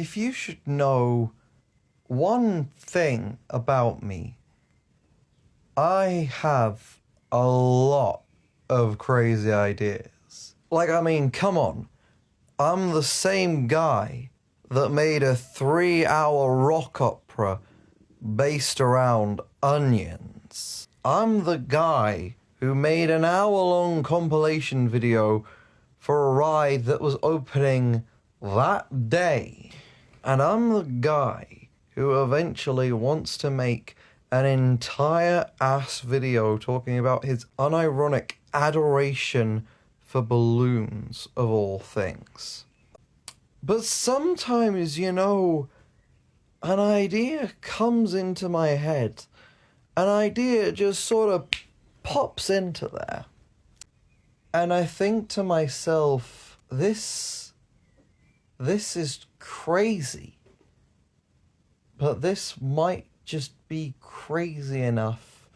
if you should know one thing about me, I have a lot of crazy ideas. Like, I mean, come on. I'm the same guy that made a 3-hour rock opera based around onions. I'm the guy who made an hour-long compilation video for a ride that was opening that day. And I'm the guy who eventually wants to make an entire ass video talking about his unironic adoration for balloons, of all things. But sometimes, you know, an idea comes into my head. An idea just sort of pops into there. And I think to myself, this is crazy. But this might just be crazy enough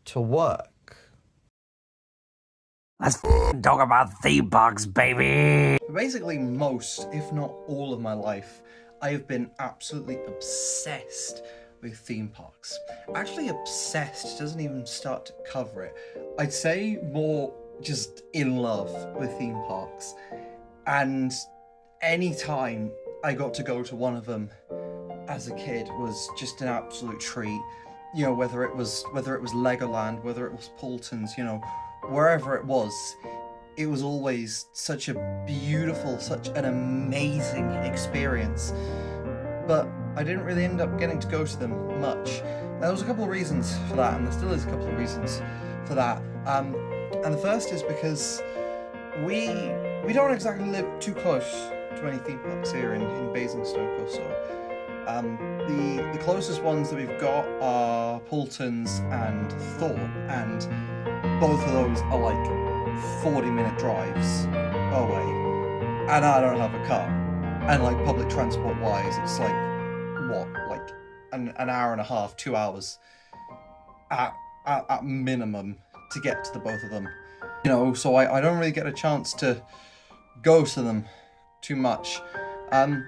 to work. Let's talk about theme parks, baby! Basically most, if not all of my life, I have been absolutely obsessed with theme parks. Actually, obsessed doesn't even start to cover it. I'd say more just in love with theme parks. And any time I got to go to one of them as a kid was just an absolute treat. You know, whether it was Legoland, whether it was Paultons, you know, wherever it was always such a beautiful, such an amazing experience. But I didn't really end up getting to go to them much. And there was a couple of reasons for that, and there still is a couple of reasons for that. And the first is because we don't exactly live too close to any theme parks here in Basingstoke or so. The closest ones that we've got are Paultons and Thorpe, and both of those are like 40-minute drives away. And I don't have a car. And like public transport wise, it's like, what, like an hour and a half, 2 hours at minimum to get to the both of them. You know, so I don't really get a chance to go to them too much. And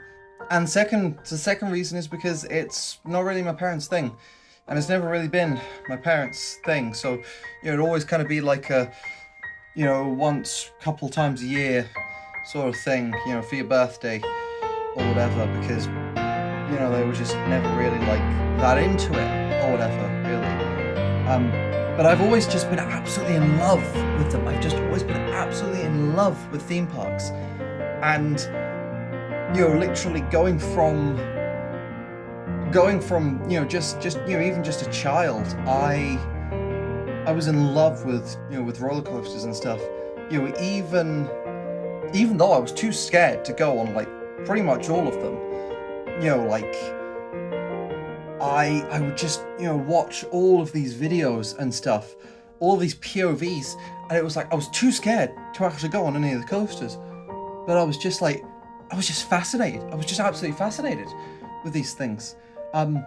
the second reason is because it's not really my parents' thing. And it's never really been my parents' thing. So, you know, it'd always kind of be like a, you know, once, couple times a year sort of thing, you know, for your birthday or whatever, because, you know, they were just never really like that into it or whatever, really. But I've always just been absolutely in love with them. I've just always been absolutely in love with theme parks. And, you know, literally going from, you know, just you know, even just a child, I was in love with, you know, with roller coasters and stuff. You know, even though I was too scared to go on like pretty much all of them, you know, like I would just, you know, watch all of these videos and stuff, all of these POVs, and it was like I was too scared to actually go on any of the coasters. But I was just like, I was just fascinated. I was just absolutely fascinated with these things. And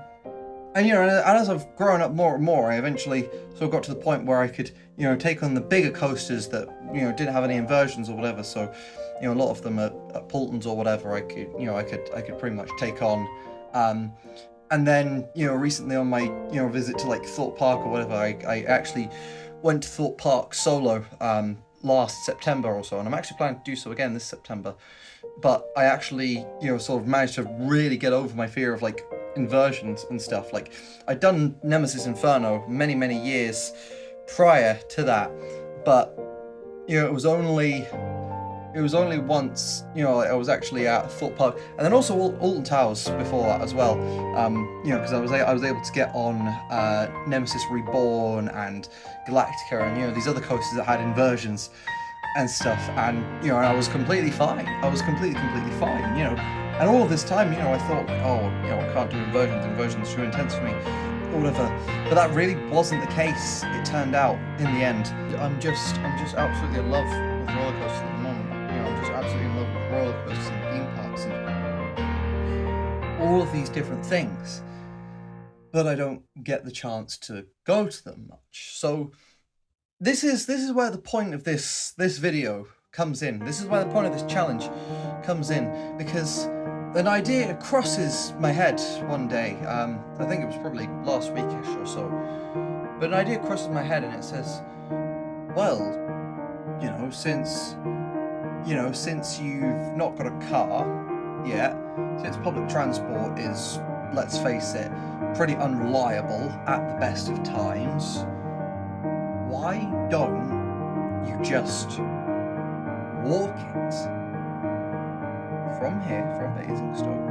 you know, and as I've grown up more and more, I eventually sort of got to the point where I could, you know, take on the bigger coasters that, you know, didn't have any inversions or whatever. So, you know, a lot of them at Paultons or whatever, I could, you know, I could pretty much take on. And then, you know, recently on my, you know, visit to like Thorpe Park or whatever, I actually went to Thorpe Park solo last September or so, and I'm actually planning to do so again this September. But I actually, you know, sort of managed to really get over my fear of like inversions and stuff. Like, I'd done Nemesis Inferno many years prior to that, but, you know, it was only once, you know, I was actually at Thorpe Park, and then also Alton Towers before that as well. You know, because I was able to get on Nemesis Reborn and Galactica, and, you know, these other coasters that had inversions and stuff, and, you know, I was completely fine. I was completely fine, you know. And all of this time, you know, I thought, like, oh, you know, I can't do inversions too intense for me, or whatever. But that really wasn't the case, it turned out, in the end. I'm just absolutely in love with roller coasters at the moment. You know, I'm just absolutely in love with roller coasters and theme parks and all of these different things. But I don't get the chance to go to them much. So this is where the point of this video comes in. This is where the point of this challenge comes in, because an idea crosses my head one day. I think it was probably last weekish or so. But an idea crosses my head and it says, well, since you've not got a car yet, since public transport is, let's face it, pretty unreliable at the best of times, why don't you just walk it from here, from Basingstoke,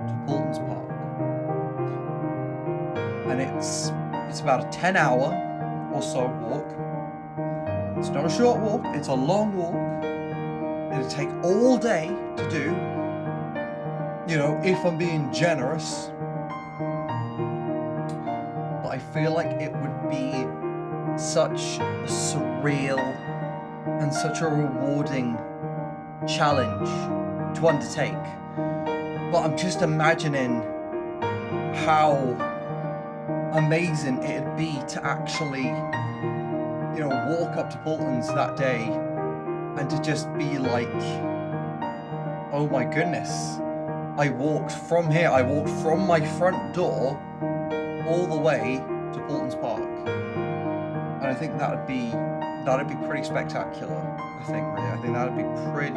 to Paultons Park? And it's about a 10-hour or so walk. It's not a short walk, it's a long walk. It'll take all day to do, if I'm being generous. But I feel like it would be such a surreal and such a rewarding challenge to undertake. But I'm just imagining how amazing it'd be to actually, walk up to Paultons that day and to just be like, oh my goodness, I walked from here, I walked from my front door all the way to Paultons Park. And I think that'd be pretty spectacular. I think that'd be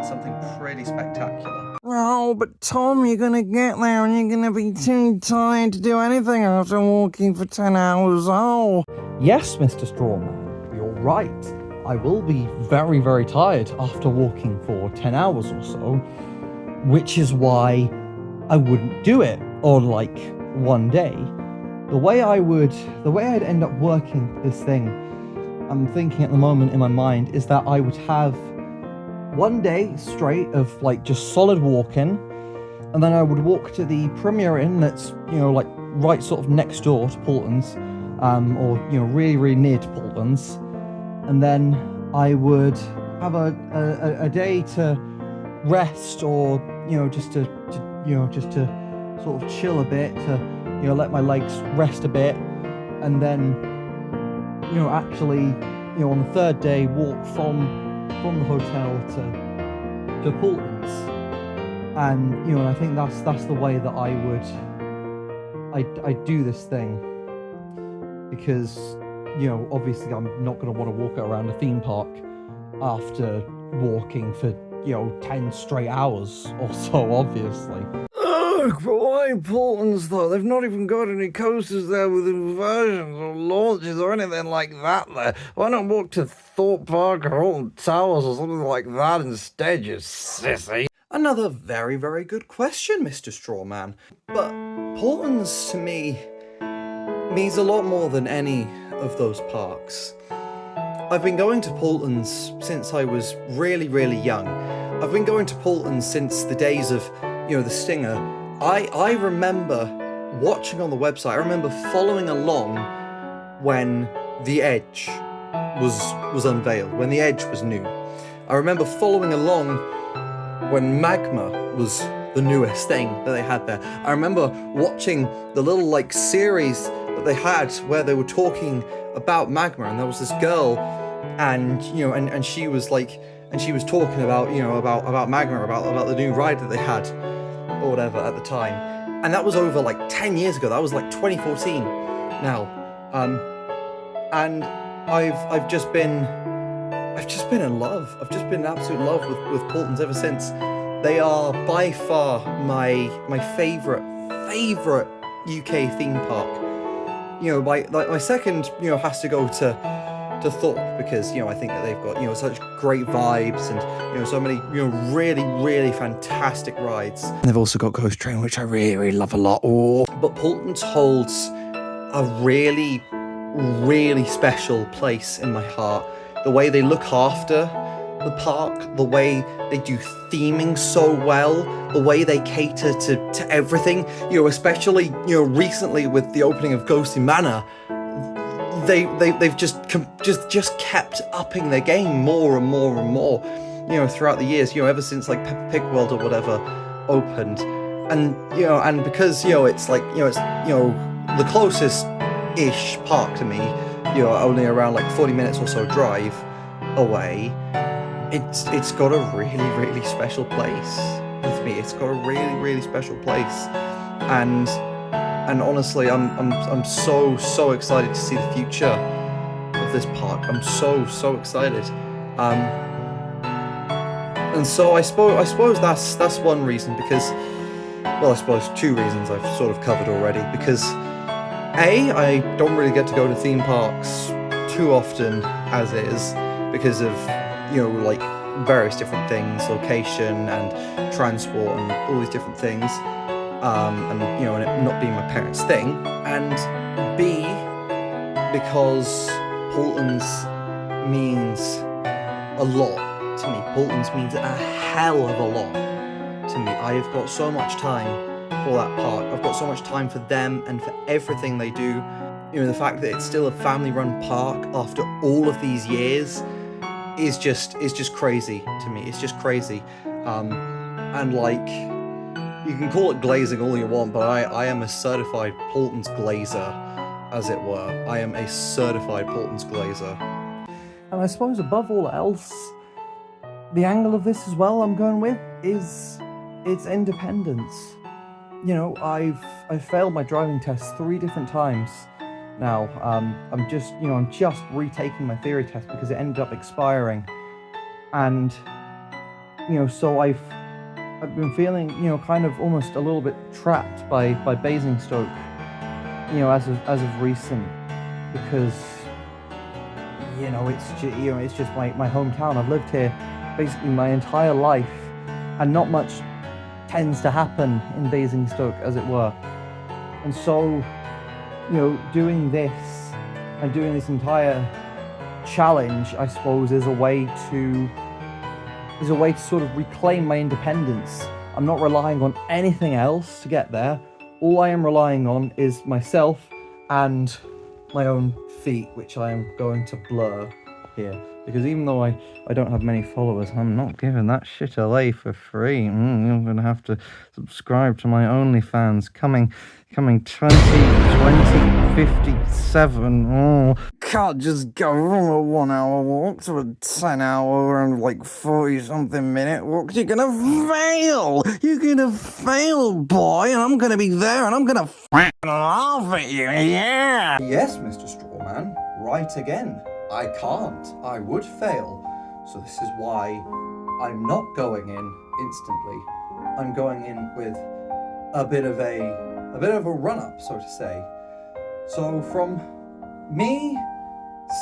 something pretty spectacular. Oh, but Tom, you're gonna get there and you're gonna be too tired to do anything after walking for 10 hours. Oh. Yes, Mr. Strawman, you're right. I will be very, very tired after walking for 10 hours or so, which is why I wouldn't do it on like one day. The way I'd end up working this thing, I'm thinking at the moment in my mind, is that I would have one day straight of like just solid walking, and then I would walk to the Premier Inn that's, like right sort of next door to Paultons, or, really, really near to Paultons. And then I would have a day to rest, or just to sort of chill a bit, to let my legs rest a bit, and then actually on the third day walk from the hotel to Paultons. And I think that's the way that I do this thing, because obviously I'm not going to want to walk around a theme park after walking for 10 straight hours or so, obviously. Ugh, but why Paultons though? They've not even got any coasters there with inversions or launches or anything like that there. Why not walk to Thorpe Park or Alton Towers or something like that instead, you sissy? Another very, very good question, Mr. Strawman. But Paultons to me means a lot more than any of those parks. I've been going to Paultons since I was really, really young. I've been going to Paultons since the days of, the Stinger. I remember watching on the website, I remember following along when The Edge was unveiled, when The Edge was new. I remember following along when Magma was the newest thing that they had there. I remember watching the little series that they had where they were talking about Magma, and there was this girl, and and she was talking about about Magma, about the new ride that they had or whatever at the time, and that was over 10 years ago. That was 2014 now, and I've just been in love. I've just been in absolute love with Paultons ever since. They are by far my favourite UK theme park. My second has to go to Thorpe, because I think that they've got such great vibes and so many really, really fantastic rides. And they've also got Ghost Train, which I really, really love a lot. Oh. But Paultons holds a really, really special place in my heart. The way they look after the park, the way they do theming so well, the way they cater to everything, especially recently with the opening of Ghostly Manor, they've just kept upping their game more and more and more, throughout the years, ever since Peppa Pig World or whatever opened, and and because it's the closest ish park to me, only around 40 minutes or so drive away. It's got a really, really special place with me. It's got a really, really special place, and honestly, I'm so excited to see the future of this park. I'm so excited. And so I suppose that's one reason, because, well, I suppose two reasons I've sort of covered already, because A, I don't really get to go to theme parks too often as is, because of, you know, like, various different things, location and transport and all these different things, and, you know, and it not being my parents' thing, and B, because Paultons means a lot to me. Paultons means a hell of a lot to me. I have got so much time for that park. I've got so much time for them and for everything they do. You know, the fact that it's still a family-run park after all of these years is just crazy to me. It's just crazy. And like, you can call it glazing all you want, but I am a certified Paultons glazer, as it were. I am a certified Paultons glazer. And I suppose above all else, the angle of this as well I'm going with is its independence. You know, I've failed my driving test 3 different times now. I'm just retaking my theory test because it ended up expiring. And, you know, so I've been feeling, you know, kind of almost a little bit trapped by Basingstoke, you know, as of recent, because, you know, it's just my hometown. I've lived here basically my entire life, and not much tends to happen in Basingstoke, as it were. And so, you know, doing this and doing this entire challenge, I suppose, is a way to sort of reclaim my independence. I'm not relying on anything else to get there. All I am relying on is myself and my own feet, which I am going to blur here. Because even though I don't have many followers, I'm not giving that shit away for free. You're going to have to subscribe to my OnlyFans coming 2057. Oh, can't just go from a 1 hour walk to a 10 hour and like 40 something minute walk. You're going to fail. You're going to fail, boy. And I'm going to be there and I'm going to laugh at you. Yeah. Yes, Mr. Strawman, right again. I can't. I would fail. So this is why I'm not going in instantly. I'm going in with a bit of a run-up, so to say. So from me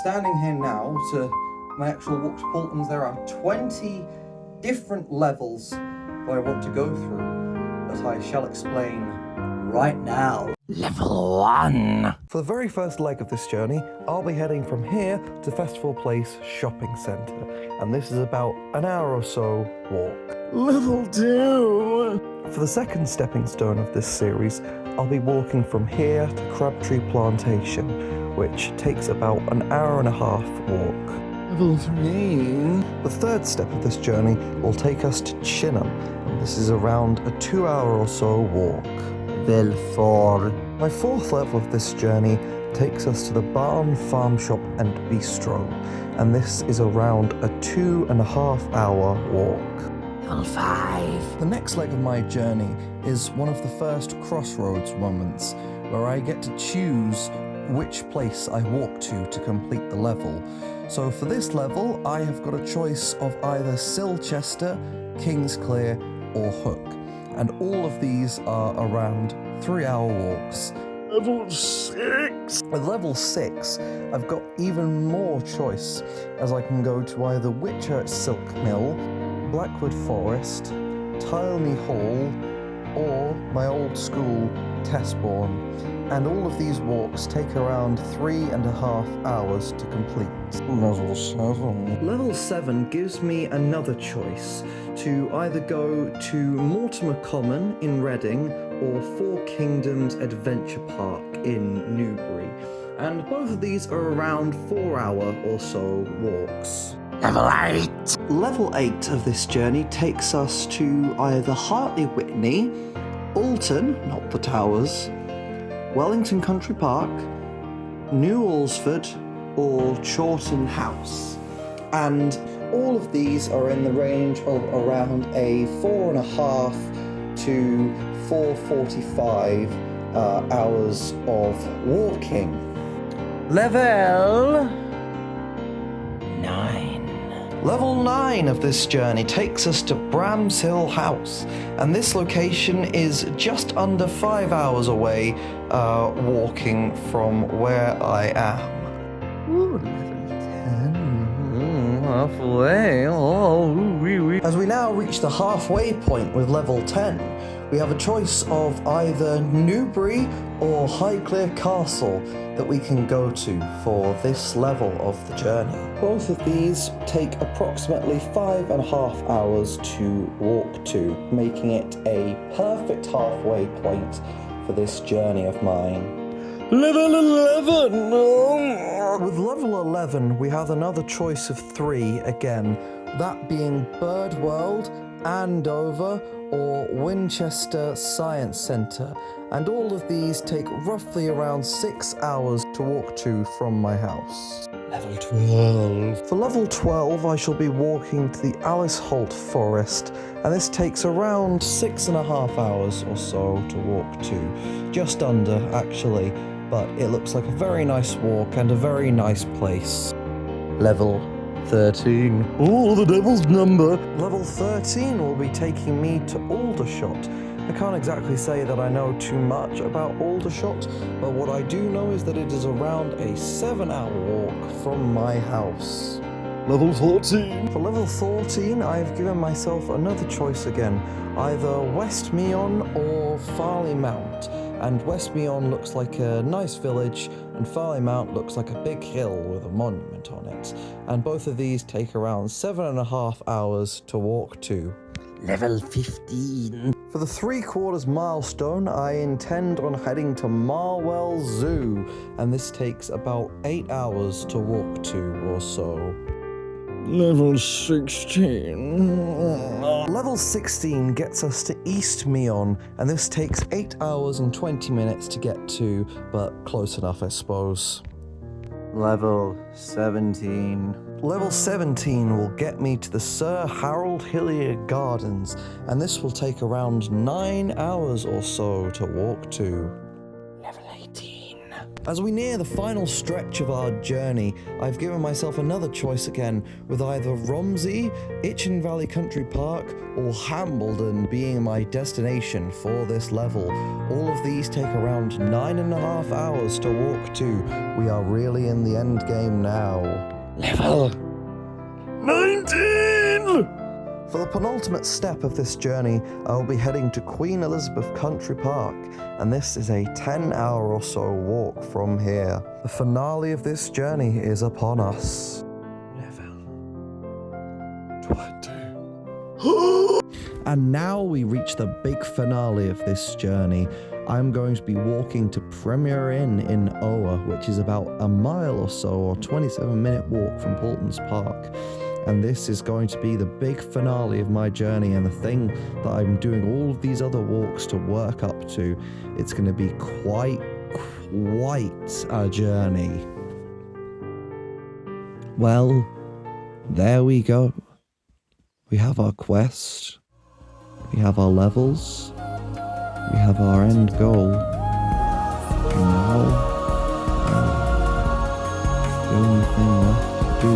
standing here now to my actual walk to Paultons, there are 20 different levels that I want to go through that I shall explain right now. Level 1. For the very first leg of this journey, I'll be heading from here to Festival Place Shopping Centre, and this is about an hour or so walk. Level 2. For the second stepping stone of this series, I'll be walking from here to Crabtree Plantation, which takes about an hour and a half walk. Level 3. The third step of this journey will take us to Chinham, and this is around a 2 hour or so walk. Level 4. My fourth level of this journey takes us to the Barn Farm Shop and Bistro, and this is around a 2.5 hour walk. Level 5. The next leg of my journey is one of the first crossroads moments, where I get to choose which place I walk to complete the level. So for this level, I have got a choice of either Silchester, Kingsclear, or Hook. And all of these are around 3 hour walks. Level 6! With level 6, I've got even more choice, as I can go to either Whitchurch Silk Mill, Blackwood Forest, Tilney Hall, or my old school, Testbourne. And all of these walks take around 3.5 hours to complete. Level 7. Level 7 gives me another choice to either go to Mortimer Common in Reading or Four Kingdoms Adventure Park in Newbury. And both of these are around 4 hour or so walks. Level 8. Level 8 of this journey takes us to either Hartley Whitney, Alton, not the Towers, Wellington Country Park, New Alresford, or Chawton House. And all of these are in the range of around a 4.5 to 4:45 hours of walking. Level 9. Level 9 of this journey takes us to Bramshill House, and this location is just under 5 hours away walking from where I am. Ooh, level 10. Halfway. Oh, wee. As we now reach the halfway point with level 10, we have a choice of either Newbury or Highclere Castle that we can go to for this level of the journey. Both of these take approximately 5.5 hours to walk to, making it a perfect halfway point for this journey of mine. Level 11. With level 11, we have another choice of 3 again, that being Birdworld, Andover, or Winchester Science Centre, and all of these take roughly around 6 hours to walk to from my house. Level 12. For level 12, I shall be walking to the Alice Holt Forest, and this takes around 6.5 hours or so to walk to. Just under, actually, but it looks like a very nice walk and a very nice place. Level 13. Oh, the devil's number. Level 13 will be taking me to Aldershot. I can't exactly say that I know too much about Aldershot, but what I do know is that it is around a 7-hour walk from my house. Level 14. For level 14, I've given myself another choice again, either West Meon or Farley Mount. And West Meon looks like a nice village, and Farley Mount looks like a big hill with a monument on it. And both of these take around 7.5 hours to walk to. Level 15. For the 3/4 milestone, I intend on heading to Marwell Zoo, and this takes about 8 hours to walk to or so. Level 16. Level 16 gets us to East Meon, and this takes 8 hours and 20 minutes to get to, but close enough, I suppose. Level 17. Level 17 will get me to the Sir Harold Hillier Gardens, and this will take around 9 hours or so to walk to. Level 18. As we near the final stretch of our journey, I've given myself another choice again, with either Romsey, Itchen Valley Country Park, or Hambledon being my destination for this level. All of these take around 9.5 hours to walk to. We are really in the end game now. Level 19! For the penultimate step of this journey, I will be heading to Queen Elizabeth Country Park, and this is a 10-hour or so walk from here. The finale of this journey is upon us. Level 20. And now we reach the big finale of this journey. I'm going to be walking to Premier Inn in Ower, which is about a mile or so, or 27-minute walk from Paultons Park. And this is going to be the big finale of my journey, and the thing that I'm doing all of these other walks to work up to. It's going to be quite a journey. Well, there we go. We have our quest. We have our levels. We have our end goal. And now, the only thing left to do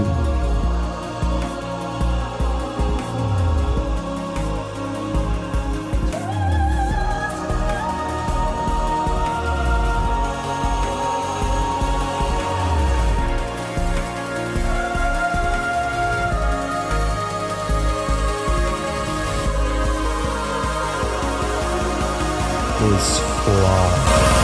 is fly.